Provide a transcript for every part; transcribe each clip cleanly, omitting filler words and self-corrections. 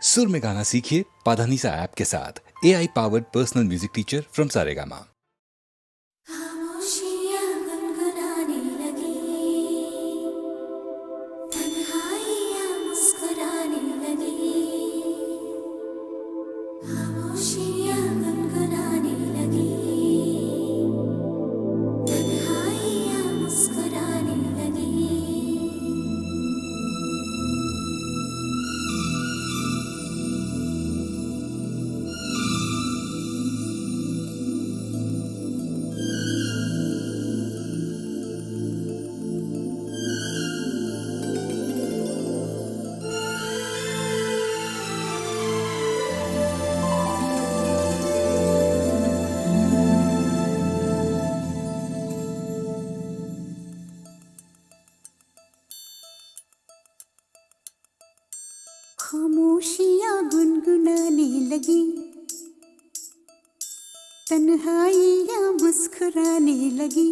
सुर में गाना सीखिए पाधानीसा ऐप के साथ। AI powered personal music teacher from Saregama. खामोशियाँ गुनगुनाने लगी, तन्हाइयाँ मुस्कुराने लगी। खामोशियाँ गुनगुनाने लगी, तन्हाइयाँ मुस्कुराने लगी। खामोशियाँ गुनगुनाने लगी, तन्हाइयाँ मुस्कुराने लगी।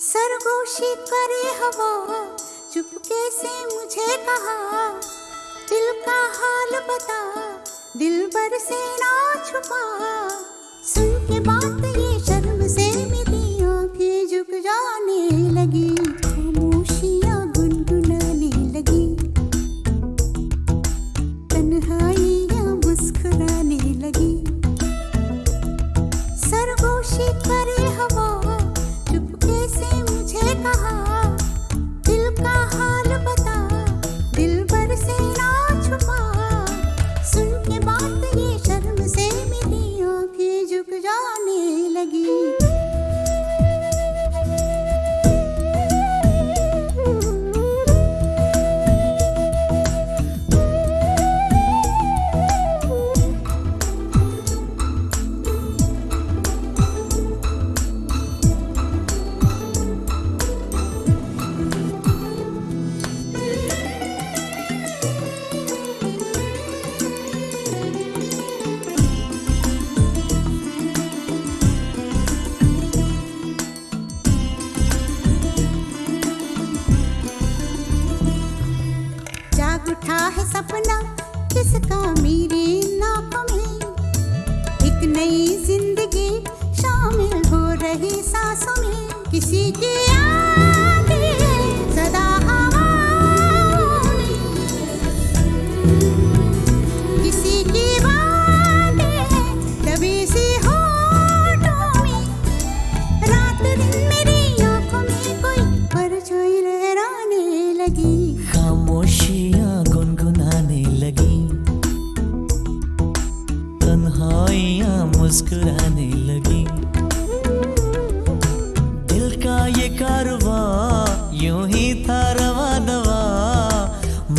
सरगोशी करे हवा, चुपके से मुझे कहा, दिल का हाल बता, दिलबर से ना छुपा। सुन के बात ये शर्म से मेरी आंखें झुक जाने लगी। खामोशियाँ गुनगुनाने लगी, तन्हाइयाँ मुस्कुराने लगी। सरगोशी करे हवा, चुपके से मुझे कहा, दिल का हाल बता, दिलबर से ना छुपा। सुन के बात ये शर्म से मेरी आंखें झुक जाने लगी। जाग उठा है सपना किसका मेरी नाकों में, एक नई जिंदगी शामिल हो रही सांसों में। किसी की याद है सदा हवाओं में, किसी की बातें हैं दबी सी होठों में। रात दिन मेरी आंखों में कोई परछाई लहराने लगी। खामोशियाँ गुनगुनाने लगी, तन्हाइयाँ मुस्कुराने लगी। दिल का ये कारवां यूं ही था रवा दवा,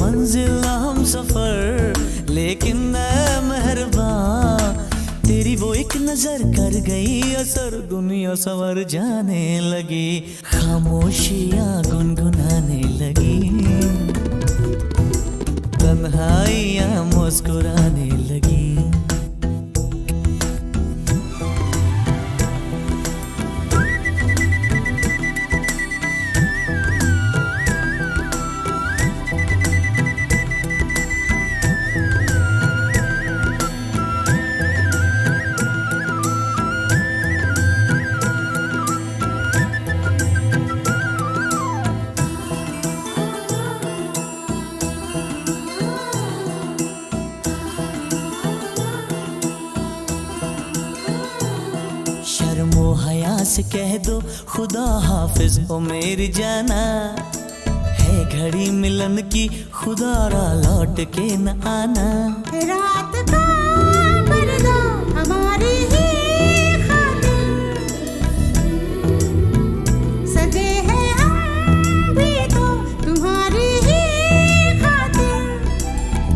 मंजिल ना हम सफर लेकिन मैं मेहरबान। तेरी वो एक नजर कर गई असर, दुनिया संवर जाने लगी। खामोशियाँ गुनगुनाने लगी, तन्हाइयाँ मुस्कुराने लगी। शर्मो हया से कह दो खुदा हाफिज हो मेरी जाना, है घड़ी मिलन की खुदा रा लौट के न आना। रात का पर्दा हमारी ही खातिर, सजे हैं हम भी तो तुम्हारी ही खातिर।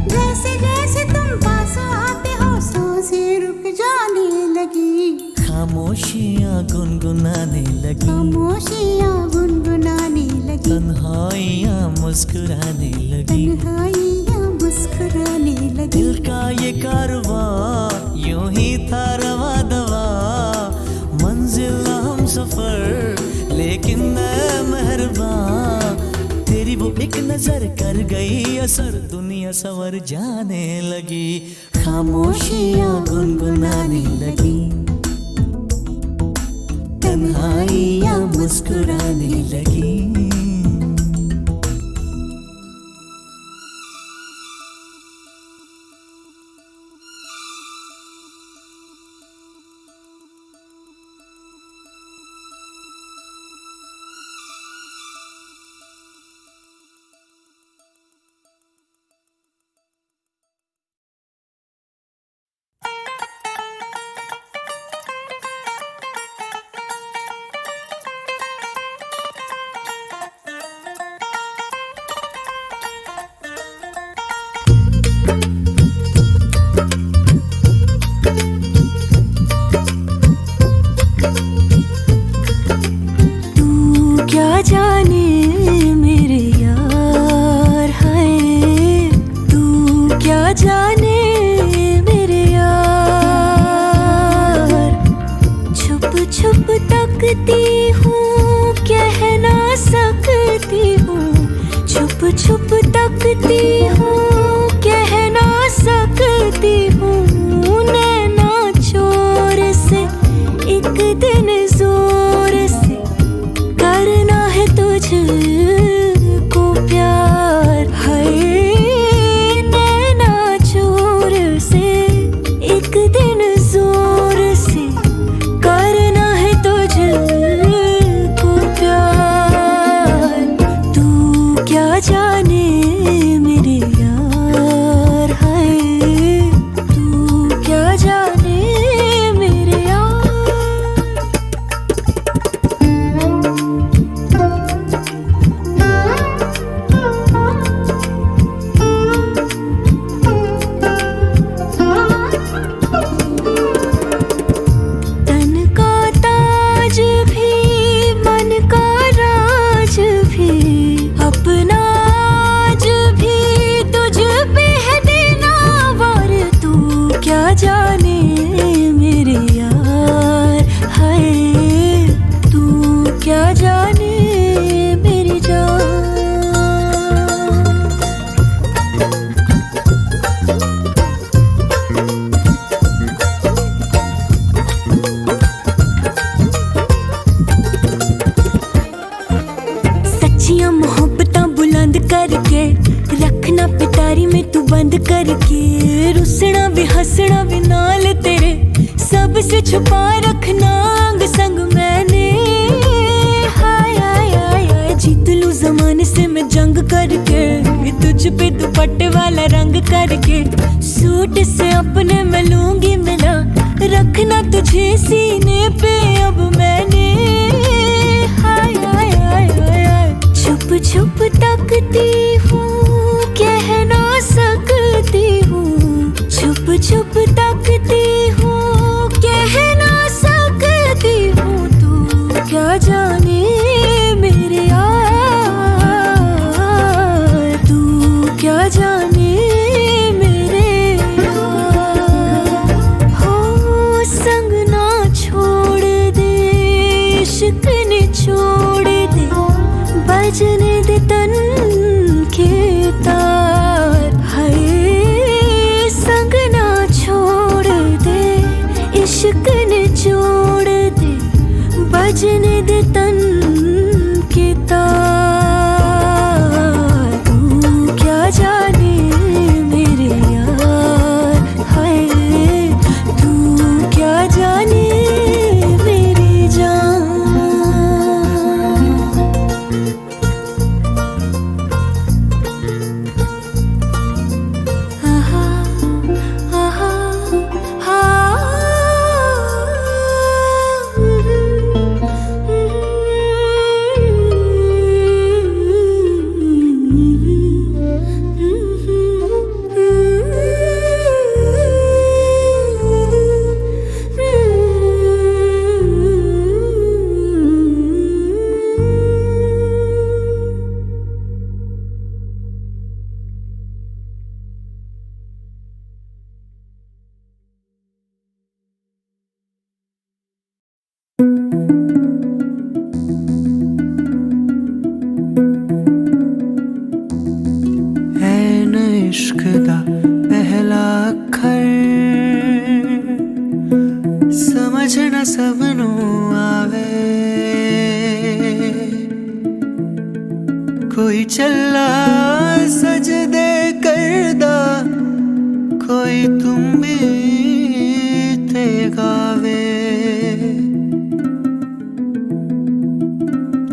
जैसे जैसे तुम पास आते हो सांसें रुक जाने लगी। खामोशियाँ गुनगुनाने लगी, खामोशियाँ गुनगुनाने लगी, तन्हाइयाँ मुस्कुराने लगी। तन्हाइयाँ मुस्कुराने लगी। दिल का ये कारवां एक नजर कर गई असर, दुनिया संवर जाने लगी, खामोशियां गुनगुनाने लगी, तन्हाइयां मुस्कुराने लगी। छुप तकती हूँ, कह ना सकती हूँ, नैना चोर से एक दिन जोर से करना है तुझको प्यार। हाय नैना चोर से एक दिन जोर से करना है तुझको प्यार। तू क्या जाने मेरे यार, हाय तू क्या जाने मेरे यार। तन का ताज भी मन का राज भी अपना आज भी तुझ पे है देना वार। तू क्या जाने मेरे यार, हाय तू क्या जाने मेरी जान। सच्चियां मोहब्बतां बुलंद करके रखना पिटारी में तू बंद करके, रुसना भी हंसना भी नाल तेरे सबसे छुपा रखना अंग संग मैंने। हाय हाय हाय हाय जीत लूं जमाने से मैं जंग करके, तुझ पे दुपट्टे वाला रंग करके, सूट से अपने मैं लूंगी मिला, रखना तुझे सीने पे अब मैंने। हाय हाय हाय हाय हाय छुप छुप तकती हूँ, कह ना सकती हूँ, छुप छुप तकती हूँ, कह ना सकती हूँ। तू क्या जाने मेरे यार, तू क्या जाने मेरे यार। हो संग ना छोड़ दे, इश्क ने छोड़ दे, बजने दे तन के तार। हाय संग ना छोड़ दे, इश्क ने छोड़ दे, बजने दे तन के तार। तू क्या जाने मेरे यार, हाय तू क्या जाने मेरी जान। आहा आहा का पहला अखर समझ न सबनू आवे। कोई चला सजदे करदा, कोई तुम भी ते गावे।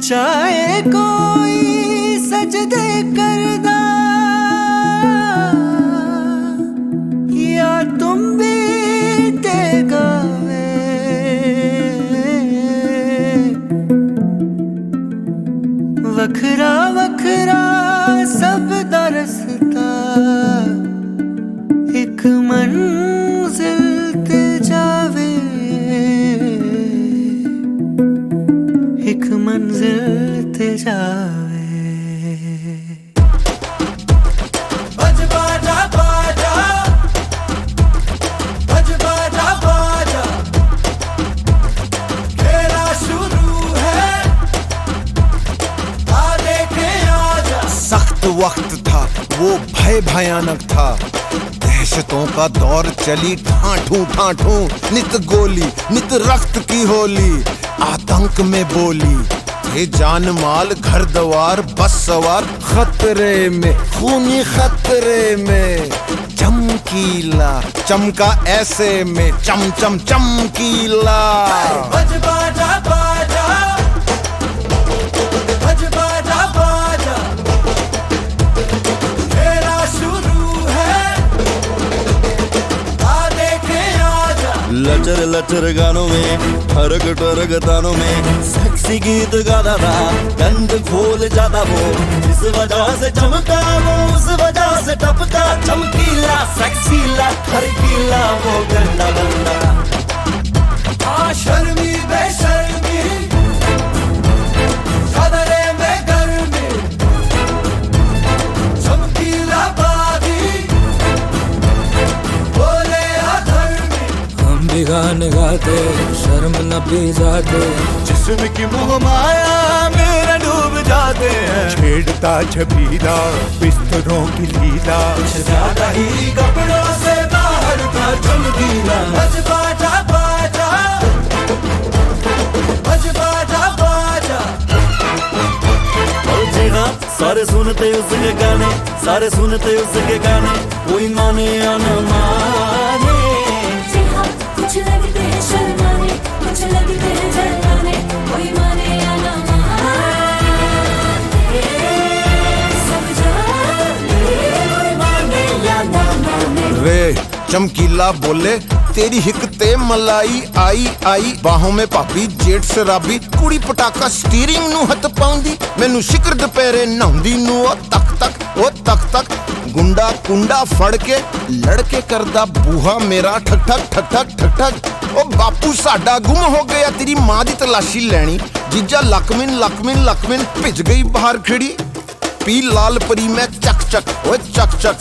चाहे कोई सजदे करदा या तुम भी ते गावे। वखरा वखरा सब दा रस्ता एक मंजिल ते जावे, एक मंजिल ते जावे। बज बाजा बाजा, बज बाजा बाजा, खेला शुरू है, आ देखे आजा। सख्त वक्त था वो, भय भयानक था, दहशतों का दौर चली ठाठू ठाठू। नित गोली नित रक्त की होली, आतंक में बोली थे जान माल घर द्वार बस सवार। खतरे में खूनी खतरे में चमकीला चमका ऐसे में चम चम चमकीला। बज बाजा बाजा, बज बाजा बाजा, खेला शुरू है, आ देखे आजा। लचर लचर गानों में ठरक ठरक तानों में सेक्सी गीत गाता था, गंद खोल जाता वो, इस वजह से चमका वो, उस वजह से टपका। चमकीला सेक्सीला खरकीला वो गंदा बंदा। शर्मी बेशर्मी कदरे में गर्मी, चमकीला बागी बोले अधर्मी। हम भी गाने गाते शर्म न पी जाते, जिस्म की मोह माया मेरा डूब जाते हैं। छेड़ता छबीला बिस्तरों की लीला, ज्यादा ही कपड़ों से बाहर था चमकीला। बज बाजा बाजा, बज बाजा बाजा। और जी हाँ, सारे सुनते उसके गाने, सारे सुनते उसके गाने, कोई माने या न माने। जी हाँ, कुछ लगते हैं शर्माने, कुछ लगते हैं जलाने, कोई माने या ना माने, सब जाने, कोई माने या ना माने। वे चमकीला बोले तेरी हिक ते मलाई आई आई, बाहों में पापी जेठ शराबी, कुड़ी पटाका स्टीयरिंग नू हथ पाउंदी, मैनू शिकर दुपहरे नहाउंदी नू ओ तक तक ओ तक तक। गुंडा कुंडा फड़ के लड़के करदा बूहा मेरा ठक ठक ठक ठक ठक ठक। ओ बापू साडा गुम हो गया, तेरी मां दी तलाशी लैनी। जीजा लकमिन लकमिन लकमिन भिज गई बाहर खिड़ी। पी लाल परी में चक चक ओ चक चक।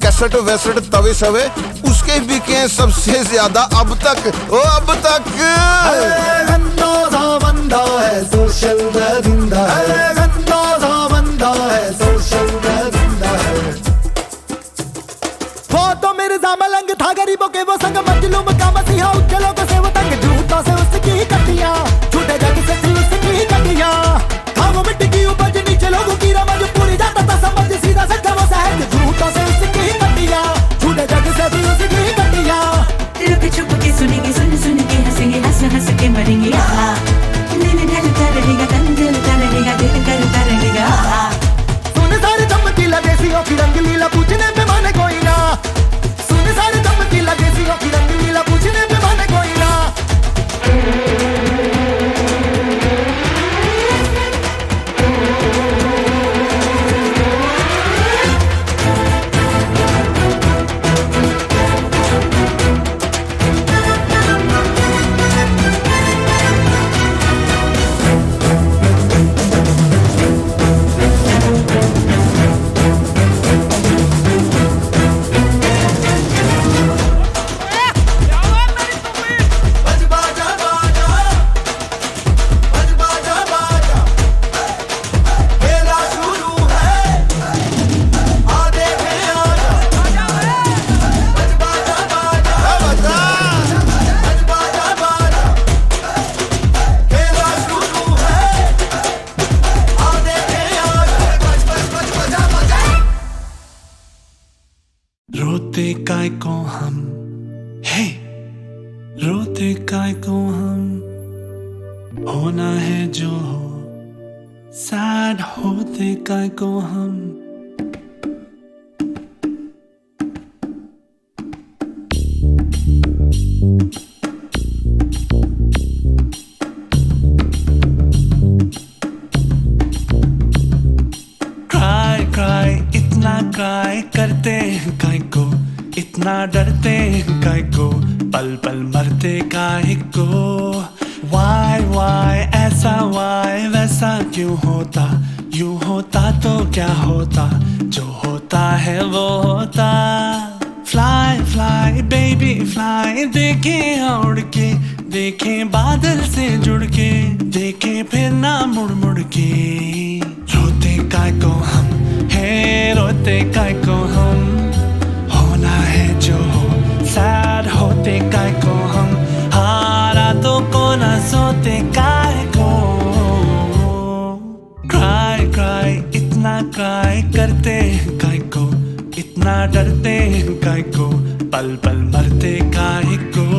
कैसेट वैसेट तवे सवे उसके बिके सबसे ज्यादा अब तक ओ अब तक। गंदा सा बंदा है सोशल दरिंदा है, गंदा सा बंदा है सोशल दरिंदा है। वो तो मिर्जा मलंग था गरीबों के वो संग, मजलूम का मसीहा उच्च लोगों से वो तंग। झूठों से उसकी कटियां, झूठे जग से थी उसकी कटियां। था वो मिट्टी की उपज नीचे लोगों की रमज, पूरी जाता था समझ सीधा सच्चा वो सहज। झूठों से उसकी कटियां, झूठे जग से थी उसकी कटियां। लुक छुप के सुनेंगे, सुन सुन के हंसेंगे, हंस हंस के मरेंगे। दिल ढलता रहेगा, तन जलता रहेगा, दिल करता रहेगा। सुन सारे चमकीला देसियों की रंगलीला, पूछने पे माने कोई ना। सुन सारे चमकीला देसियों की रंगलीला, पूछने पे माने कोई ना। रोते काय को हम, हे रोते काय को हम, होना है जो हो, सैड होते काय को हम। क्राई क्राई इतना क्राई करते हैं काय को, इतना डरते हैं काय को, पल पल मरते काय को। वाई ऐसा वाई वैसा क्यों होता, यूं होता तो क्या होता, जो होता है वो होता। फ्लाई फ्लाई बेबी फ्लाई, देखें उड़ के, देखें बादल से जुड़ के, देखें फिर ना मुड़ मुड़ के। रोते काय को हम, है रोते काय को हम, होना है जो हो, सैड होते काय को हम, हारा तो को ना सोते काय को। क्राई क्राई इतना क्राई करते हैं काय को, इतना डरते हैं काय को, पल पल मरते काय को।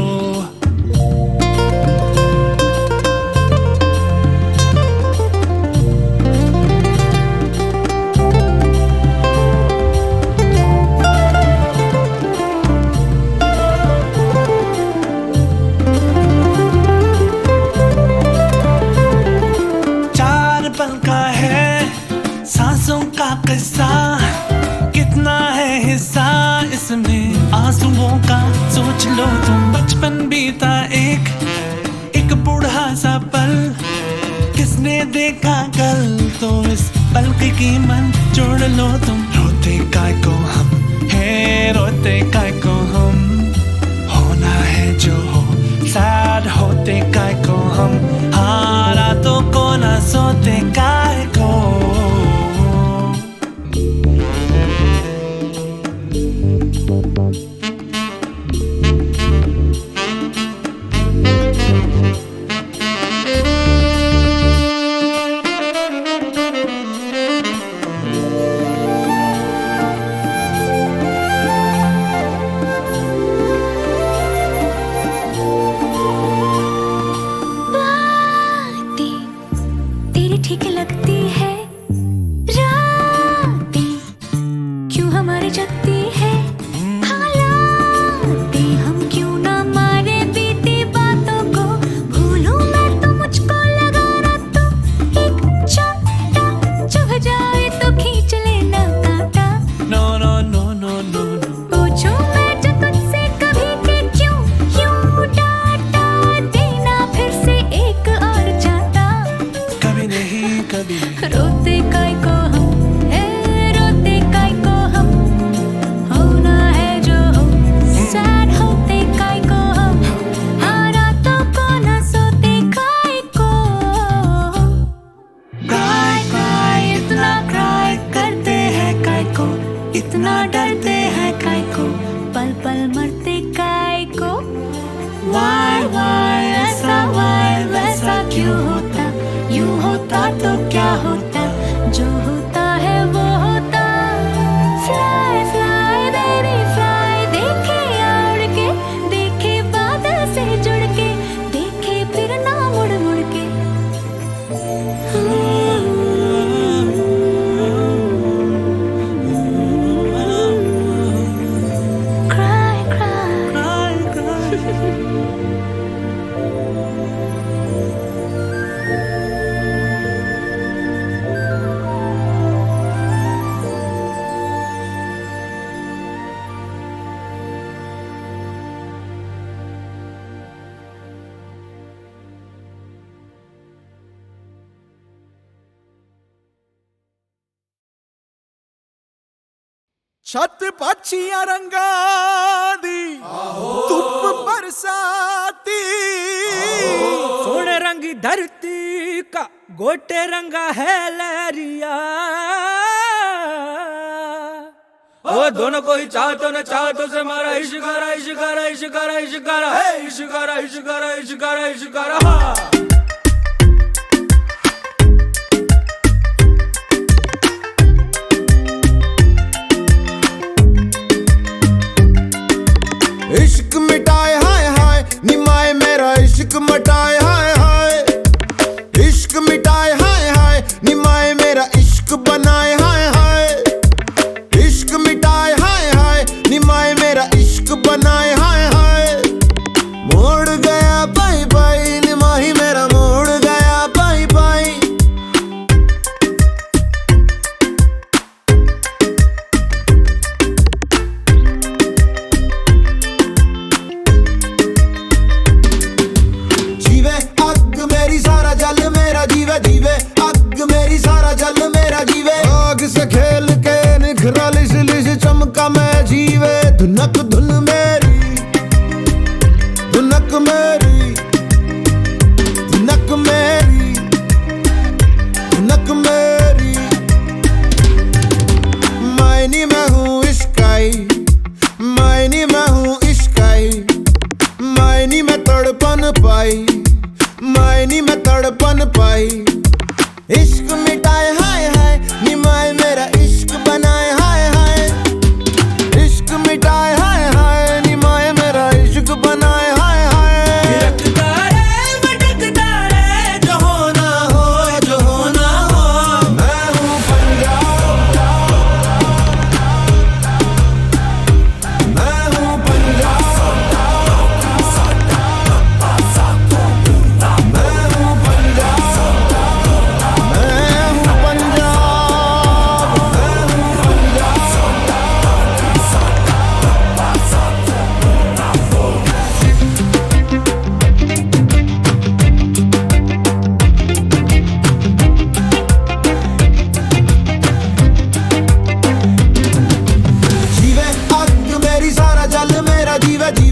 सांसों का किस्सा, कितना है हिस्सा इसमें आंसुओं का, सोच लो तुम। बचपन बीता एक बूढ़ा सा पल, किसने देखा कल, तो इस पल की कीमत जोड़ लो तुम। रोते काय को हम, है रोते काय को हम, होना है जो हो, सैड होते काय को हम, हारा तो को ना सोते काय को। ठीक लगती है रातें, क्यों हमारी जगती है हालातें, हम क्यों ना मारे बीती बातों को, भूलूं मैं तो मुझको लगा ना तो, एक छोटा चुभ जाए तो खींच लेना कांटा। No no no no no no, पूछूं मैं जो तुझसे कभी कि क्यों यूं डांटा देना फिर से एक और चाहता। कभी नहीं कभी। रोते काय को हम, है रोते काय को हम, होना है जो हो, सैड होते काय को हम, हारा तो को ना सोते काय को। क्राई क्राई इतना क्राई करते हैं काय को, इतना डरते हैं काय को, पल पल मरते काय को। वाई ऐसा वाई वैसा क्यों होता, यूं होता तो क्या होता, जो होता है वो होता। फ्लाई फ्लाई बेबी फ्लाई, देखे उड़ के, देखे बादल से जुड़ के, देखे फिर ना मुड़ मुड़ के। क्राई क्राई छत पाछियां रंगा दी धुप बरसाती, सोने रंगी धरती का गोटे रंगा है लहरिया। ओ दोनों को ही चाहतो न चाहतो से मारा इश्कारा इश्कारा इश्कारा इश्कारा है इश्कारा इश्कारा इश्कारा इश्कारा।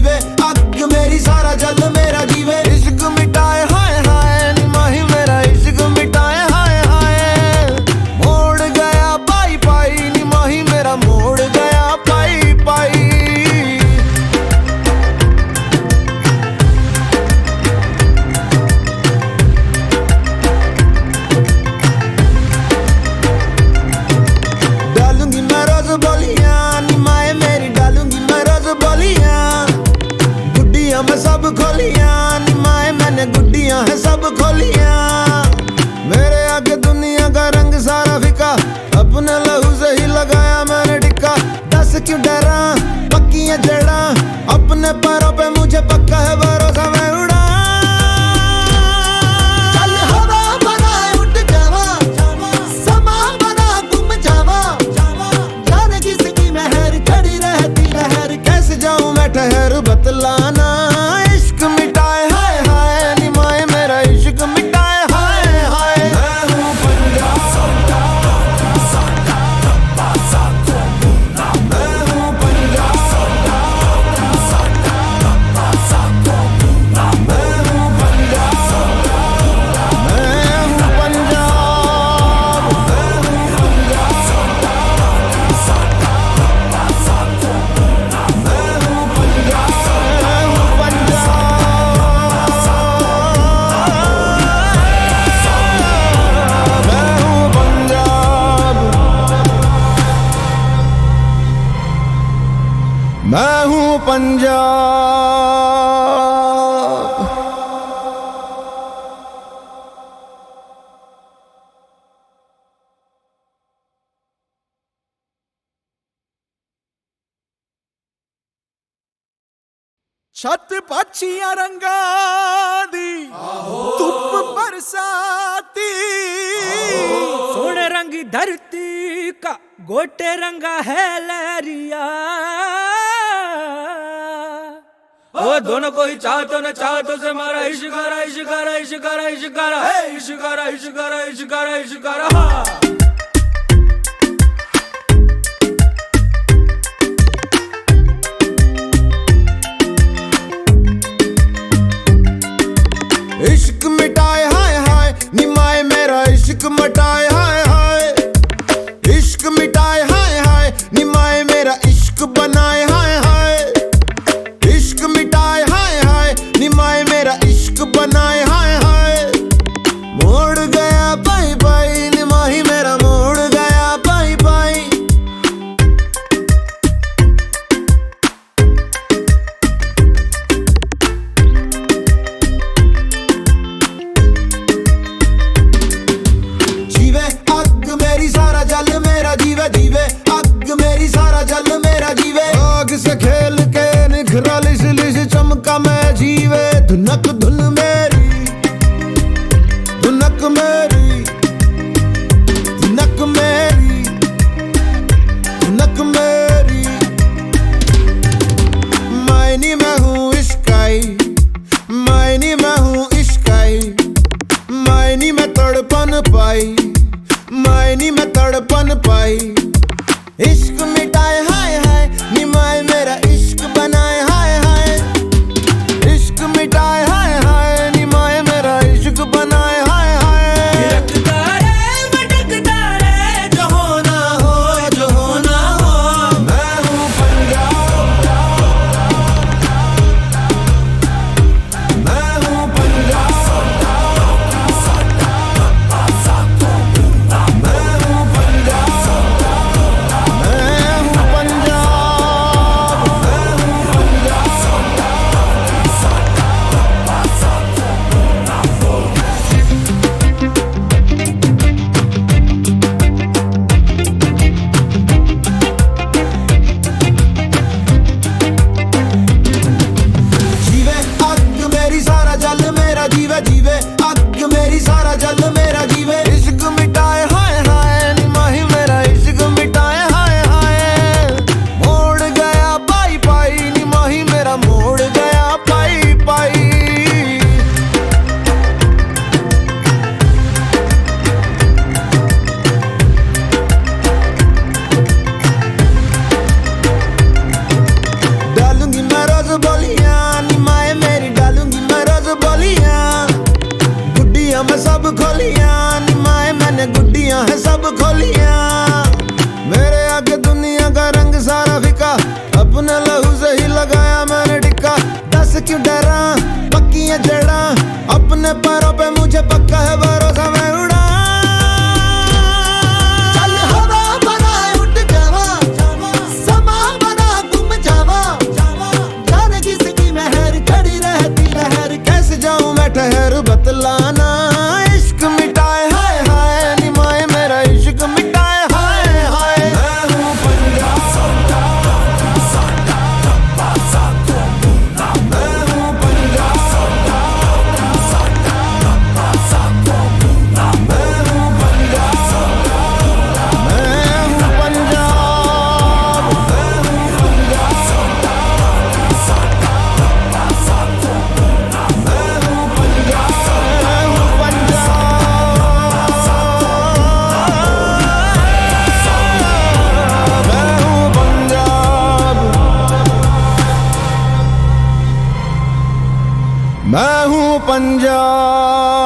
जीवे अग मेरी सारा जल मेरा जीवे इश्क मिटाए हाय हाय नी माही मेरा इश्क मिटाए हाय हाय मोड़ गया पाई पाई नी माही मेरा मोड़ गया पाई पाई डालूंगी मैं रोज बोलियां नी माए मेरी डालूंगी मैं रोज बोलियां गुड्डियां मैं सब खोलियां नी माए मैंने गुड्डियां है सब खोलियां मेरे आगे दुनिया का रंग सारा फिका अपने लहू से ही लगाया मैंने टिक्का दस क्यों डरा पक्की है जड़ा अपने पैरों पे मुझे पक्का है भरोसा मैं उड़ा चल हवा बनाए उठ जावा समा बना गुम जावा जाने किसकी मेहर खड़ी रहती लहर कैसे जाऊं मैं ठहर बतलाना इश्क मिटाए हाय हाय नी माए मेरा इश्क मिटाए हाय हाय मैं हूं पंजाब मैं हूं पंजाब मैं हूं पंजाब मैं हूं पंजाब मैं हूं पंजाब छत पाछियां रंगा दी धुप बरसाती सोने रंग धरती का गोटे रंगा है लहरिया ओ दोनों को ही चाहतो न चाहतो से मारा इश्कारा इश्कारा इश्कारा इश्कारा है इश्कारा इश्कारा इश्कारा इश्कारा हाँ। इश्क मिटाए हाय हाय नी माए मेरा इश्क मिटाए हाय हाय इश्क मिटाए हाय हाय नी माए मेरा इश्क बनाए हाय हाय इश्क मिटाए हाय हाय नी माए मेरा इश्क बनाए हाय हाय मोड़ गया पाई पाई नी माही मेरा मोड़ गया पाई पाई जीवे अग मेरी सारा जल मेरा जीवे जीवे अग मेरी सारा जल मेरा जीवे आग से खेल के निखरा लिस लिस चमका मैं जीवे धुनक धुन मेरी धुनक मेरी धुनक मेरी धुनक मेरी मायनी मैं हूँ इश्काई मायनी मैं हूँ इश्काई मायनी में तड़पन पाई मायनी में तड़पन पाई इश्क मिटाए हाय हाय नी माए मेरा इश्क बनाए हाय हाय इश्क मिटाए हाय हाय क्यों डरा, पक्की है जड़ा, अपने पैरों पे मुझे पक्का है भरोसा, मैं उड़ा। चल हवा बनाए उठ जावा, समा बना गुम जावा, जाने किसकी मेहर खड़ी रहती लहर, कैसे जाऊं मैं ठहर बतलाना, इश्क मिटाए हाय हाय निमाए मेरा इश्क मिटाए हाय हाय। मैं हूँ पंजाब, मैं हूँ पंजाब।